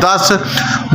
10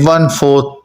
1/4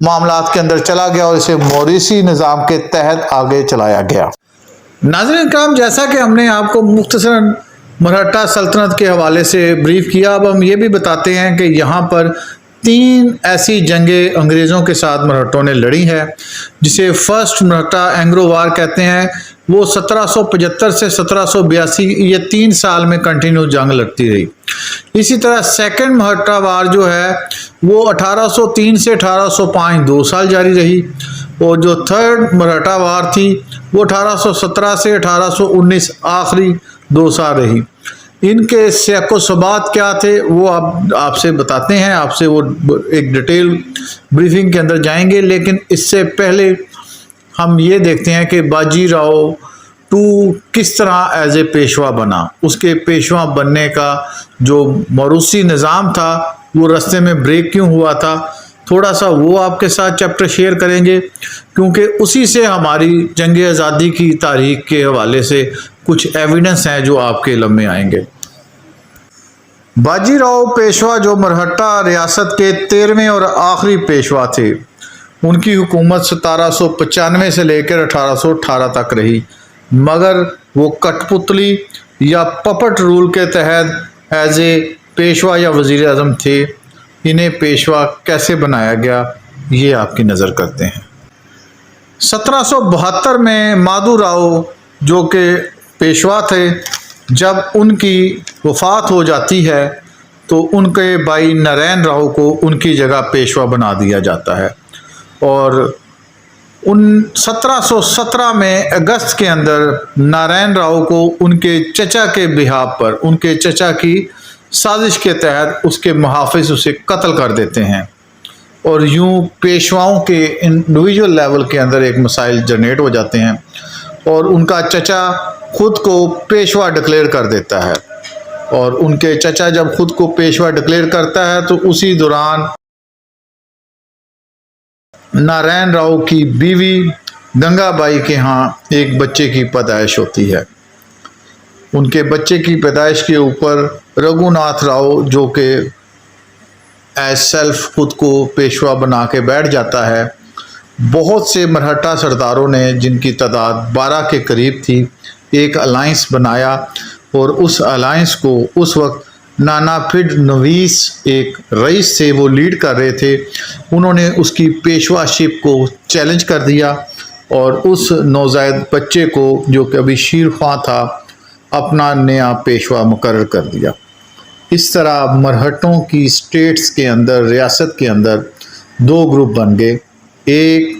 معاملات کے اندر چلا گیا اور اسے موریثی نظام کے تحت آگے چلایا گیا۔ ناظرین کرام، جیسا کہ ہم نے آپ کو مختصراً مرہٹہ سلطنت کے حوالے سے بریف کیا، اب ہم یہ بھی بتاتے ہیں کہ یہاں پر 3 ایسی جنگیں انگریزوں کے ساتھ مرہٹوں نے لڑی ہیں، جسے فرسٹ مرہٹہ اینگرو وار کہتے ہیں۔ وہ 1775 سے 1782 یہ 3 سال میں کنٹینیو جنگ لڑتی رہی۔ اسی طرح سیکنڈ مرہٹہ وار جو ہے وہ 1803 سے 1805 2 سال جاری رہی، اور جو تھرڈ مرہٹہ وار تھی وہ 1817 سے 1819 آخری 2 سال رہی۔ ان کے سیاق و سبات کیا تھے وہ آپ سے بتاتے ہیں، آپ سے وہ ایک ڈیٹیل بریفنگ کے اندر جائیں گے، لیکن اس سے پہلے ہم یہ دیکھتے ہیں کہ باجی راؤ ٹو کس طرح ایز اے پیشوا بنا۔ اس کے پیشوا بننے کا جو موروثی نظام تھا وہ رستے میں بریک کیوں ہوا تھا، تھوڑا سا وہ آپ کے ساتھ چیپٹر شیئر کریں گے، کیونکہ اسی سے ہماری جنگ آزادی کی تاریخ کے حوالے سے کچھ ایویڈنس ہیں جو آپ کے علم میں آئیں گے۔ باجی راؤ پیشوا جو مرہٹہ ریاست کے 13ویں اور آخری پیشوا تھے، ان کی حکومت 1795 سے لے کر 1818 تک رہی، مگر وہ کٹ پتلی یا پپٹ رول کے تحت ایز اے پیشوا یا وزیر اعظم تھے۔ انہیں پیشوا کیسے بنایا گیا یہ آپ کی نظر کرتے ہیں۔ 1772 میں مادھو راؤ جو کہ پیشوا تھے، جب ان کی وفات ہو جاتی ہے تو ان کے بھائی نارائن راؤ کو ان کی جگہ پیشوا بنا دیا جاتا ہے، اور 1717 میں اگست کے اندر نارائن راؤ کو ان کے چچا کے بہاف پر، ان کے چچا کی سازش کے تحت اس کے محافظ اسے قتل کر دیتے ہیں، اور یوں پیشواؤں کے انڈیویجول لیول کے اندر ایک مسائل جنریٹ ہو جاتے ہیں، اور ان کا چچا خود کو پیشوا ڈکلیئر کر دیتا ہے، اور ان کے چچا جب خود کو پیشوا ڈکلیئر کرتا ہے تو اسی دوران نارائن راؤ کی بیوی گنگا بائی کے ہاں ایک بچے کی پیدائش ہوتی ہے۔ ان کے بچے کی پیدائش کے اوپر رگھو ناتھ راؤ جو کہ ایز سیلف خود کو پیشوا بنا کے بیٹھ جاتا ہے، بہت سے مرہٹہ سرداروں نے جن کی تعداد 12 کے قریب تھی ایک الائنس بنایا، اور اس الائنس کو اس وقت نانا پھڈ نویس ایک رئیس سے وہ لیڈ کر رہے تھے۔ انہوں نے اس کی پیشوا شپ کو چیلنج کر دیا اور اس نوزائیدہ بچے کو جو کہ ابھی شیر خواں تھا اپنا نیا پیشوا مقرر کر دیا۔ اس طرح مرہٹوں کی اسٹیٹس کے اندر، ریاست کے اندر 2 گروپ بن گئے۔ ایک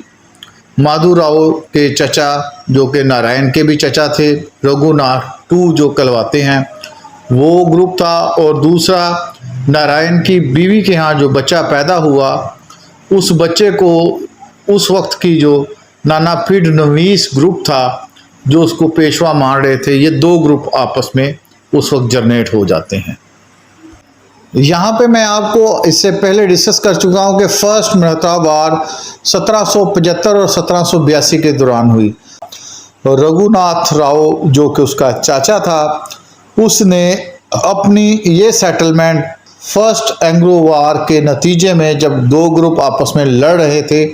مادھو راؤ کے چچا جو کہ نارائن کے بھی چچا تھے، رگھو ناتھ ٹو جو کہلواتے ہیں، وہ گروپ تھا، اور دوسرا نارائن کی بیوی کے ہاں جو بچہ پیدا ہوا، اس بچے کو اس وقت کی جو نانا پھڈ نویس گروپ تھا جو اس کو پیشوا مان رہے تھے، یہ 2 گروپ آپس میں اس وقت جنریٹ ہو جاتے ہیں۔ یہاں پہ میں آپ کو اس سے پہلے ڈسکس کر چکا ہوں کہ فرسٹ مرہٹہ وار 1775 اور 1782 کے دوران ہوئی۔ رگھو ناتھ راؤ جو کہ اس کا چاچا تھا، اس نے اپنی یہ سیٹلمنٹ فرسٹ اینگرو وار کے نتیجے میں جب 2 گروپ آپس میں لڑ رہے تھے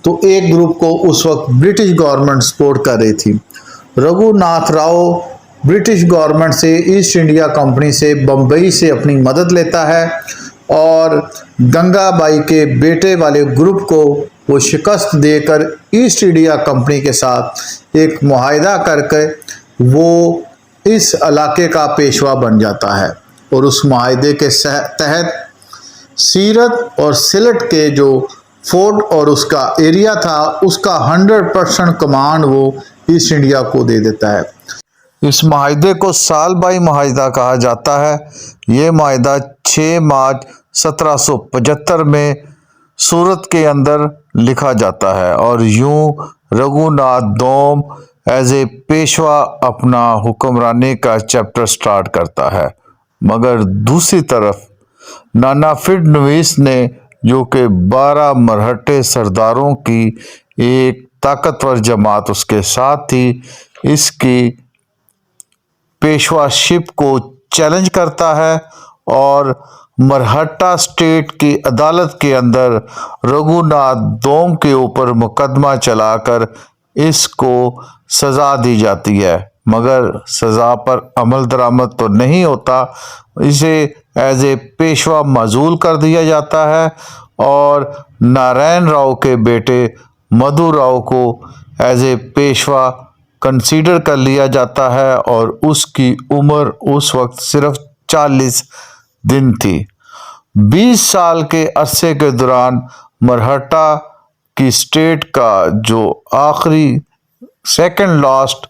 تو ایک گروپ کو اس وقت برٹش گورنمنٹ سپورٹ کر رہی تھی۔ رگھو ناتھ راؤ برٹش گورنمنٹ سے، ایسٹ انڈیا کمپنی سے، بمبئی سے اپنی مدد لیتا ہے، اور گنگا بائی کے بیٹے والے گروپ کو وہ شکست دے کر ایسٹ انڈیا کمپنی کے ساتھ ایک معاہدہ کر کے وہ اس علاقے کا پیشوا بن جاتا ہے، اور اس معاہدے کے تحت سیرت اور سلٹ کے جو فورٹ اور اس کا ایریا تھا اس کا 100% کمانڈ وہ ایسٹ انڈیا کو دے دیتا ہے۔ اس معاہدے کو سال بائی معاہدہ کہا جاتا ہے۔ یہ معاہدہ 6 مارچ 1775 میں سورت کے اندر لکھا جاتا ہے، اور یوں رگھو ناتھ دوم ایز اے پیشوا اپنا حکمرانی کا چیپٹر سٹارٹ کرتا ہے۔ مگر دوسری طرف نانا پھڈ نویس نے جو کہ 12 مرہٹے سرداروں کی ایک طاقتور جماعت اس کے ساتھ تھی، اس کی پیشوا شپ کو چیلنج کرتا ہے اور مرہٹا اسٹیٹ کی عدالت کے اندر رگھوناتھ دوم کے اوپر مقدمہ چلا کر اس کو سزا دی جاتی ہے، مگر سزا پر عمل درآمد تو نہیں ہوتا۔ اسے ایز اے پیشوا معزول کر دیا جاتا ہے اور نارائن راؤ کے بیٹے مدھو راؤ کو ایز اے پیشوا کنسیڈر کر لیا جاتا ہے اور اس کی عمر اس وقت صرف 40 دن تھی۔ 20 سال کے عرصے کے دوران مرہٹا کی اسٹیٹ کا جو آخری سیکنڈ لاسٹ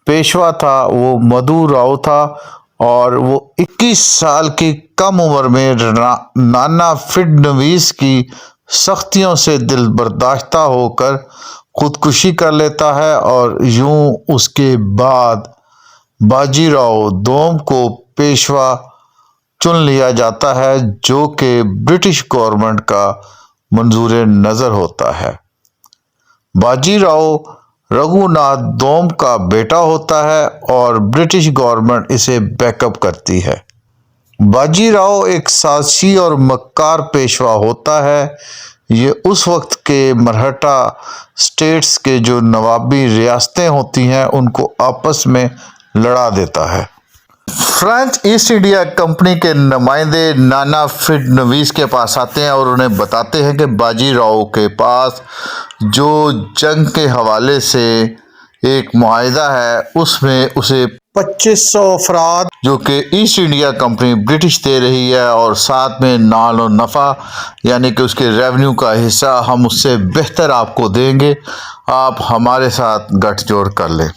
پیشوا تھا وہ مدھو راؤ تھا، اور وہ 21 سال کی کم عمر میں نانا فڈنویس کی سختیوں سے دل برداشتہ ہو کر خودکشی کر لیتا ہے، اور یوں اس کے بعد باجی راؤ دوم کو پیشوا چن لیا جاتا ہے، جو کہ برٹش گورنمنٹ کا منظور نظر ہوتا ہے۔ باجی راؤ رگھوناتھ دوم کا بیٹا ہوتا ہے اور برٹش گورنمنٹ اسے بیک اپ کرتی ہے۔ باجی راؤ ایک سازشی اور مکار پیشوا ہوتا ہے۔ یہ اس وقت کے مرہٹا اسٹیٹس کے جو نوابی ریاستیں ہوتی ہیں ان کو آپس میں لڑا دیتا ہے۔ فرینچ ایسٹ انڈیا کمپنی کے نمائندے نانا فڈنویس کے پاس آتے ہیں اور انہیں بتاتے ہیں کہ باجی راؤ کے پاس جو جنگ کے حوالے سے ایک معاہدہ ہے اس میں اسے 2500 افراد جو کہ ایسٹ انڈیا کمپنی برٹش دے رہی ہے، اور ساتھ میں نال و نفع یعنی کہ اس کے ریونیو کا حصہ ہم اس سے بہتر آپ کو دیں گے، آپ ہمارے ساتھ گٹھ جوڑ کر لیں۔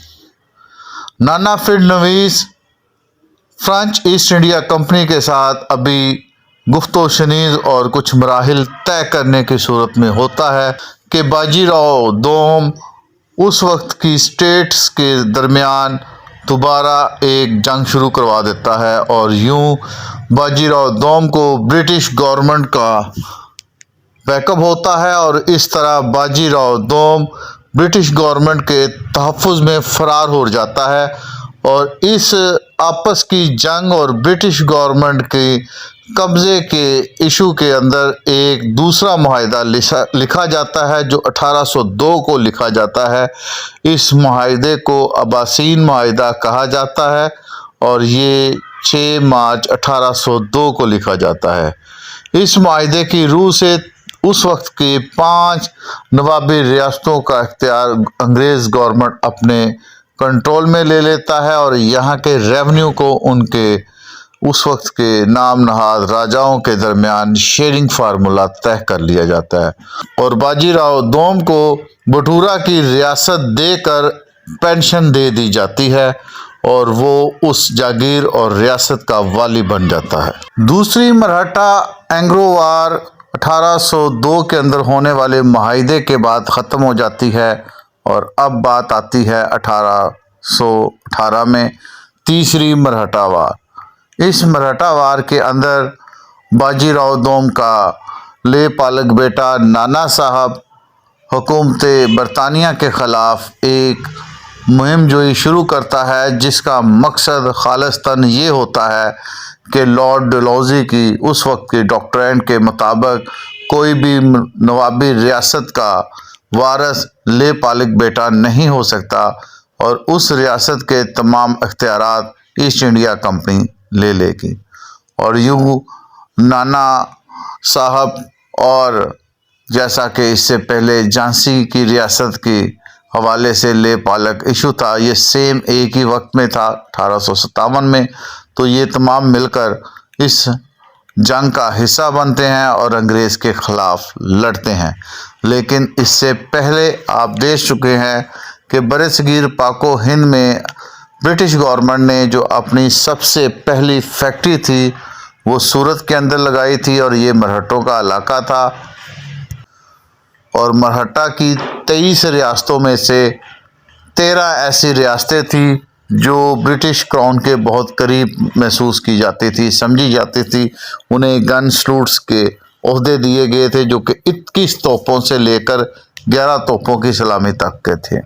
نانا Fadnavis French East India company کے ساتھ ابھی گفت و شنید اور کچھ مراحل طے کرنے کی صورت میں ہوتا ہے کہ باجی راؤ دوم اس وقت کی اسٹیٹس کے درمیان دوبارہ ایک جنگ شروع کروا دیتا ہے، اور یوں باجی راؤ دوم کو برٹش گورنمنٹ کا بیک اپ ہوتا ہے، اور اس طرح باجی راؤ دوم برٹش گورنمنٹ کے تحفظ میں فرار ہو جاتا ہے، اور اس آپس کی جنگ اور برٹش گورنمنٹ کے قبضے کے ایشو کے اندر ایک دوسرا معاہدہ لکھا جاتا ہے جو 1802 کو لکھا جاتا ہے۔ اس معاہدے کو اباسین معاہدہ کہا جاتا ہے، اور یہ 6 مارچ 1802 کو لکھا جاتا ہے۔ اس معاہدے کی روح سے اس وقت کے 5 نوابی ریاستوں کا اختیار انگریز گورنمنٹ اپنے کنٹرول میں لے لیتا ہے، اور یہاں کے ریونیو کو ان کے اس وقت کے نام نہاد راجاؤں کے درمیان شیئرنگ فارمولہ طے کر لیا جاتا ہے، اور باجی راؤ دوم کو بٹورا کی ریاست دے کر پینشن دے دی جاتی ہے، اور وہ اس جاگیر اور ریاست کا والی بن جاتا ہے۔ دوسری مرہٹا اینگرو وار 1802 کے اندر ہونے والے معاہدے کے بعد ختم ہو جاتی ہے، اور اب بات آتی ہے 1818 میں تیسری مرہٹا وار۔ اس مرہٹا وار کے اندر باجی راؤ دوم کا لے پالک بیٹا نانا صاحب حکومت برطانیہ کے خلاف ایک مہم جوئی شروع کرتا ہے، جس کا مقصد خالصتاً یہ ہوتا ہے کہ لارڈ ڈلہوزی کی اس وقت کی ڈاکٹرین کے مطابق کوئی بھی نوابی ریاست کا وارث لے پالک بیٹا نہیں ہو سکتا، اور اس ریاست کے تمام اختیارات ایسٹ انڈیا کمپنی لے لے گی، اور یوں نانا صاحب اور جیسا کہ اس سے پہلے جھانسی کی ریاست کے حوالے سے لے پالک ایشو تھا، یہ سیم ایک ہی وقت میں تھا 1857 میں، تو یہ تمام مل کر اس جنگ کا حصہ بنتے ہیں اور انگریز کے خلاف لڑتے ہیں۔ لیکن اس سے پہلے آپ دیکھ چکے ہیں کہ برصغیر پاک و ہند میں برٹش گورنمنٹ نے جو اپنی سب سے پہلی فیکٹری تھی وہ سورت کے اندر لگائی تھی، اور یہ مرہٹوں کا علاقہ تھا، اور مرہٹا کی 23 ریاستوں میں سے 13 ایسی ریاستیں تھیں جو برٹش کراؤن کے بہت قریب محسوس کی جاتی تھی، سمجھی جاتی تھی۔ انہیں گن سلوٹس کے عہدے دیے گئے تھے جو کہ 21 توپوں سے لے کر 11 توپوں کی سلامی تک کے تھے۔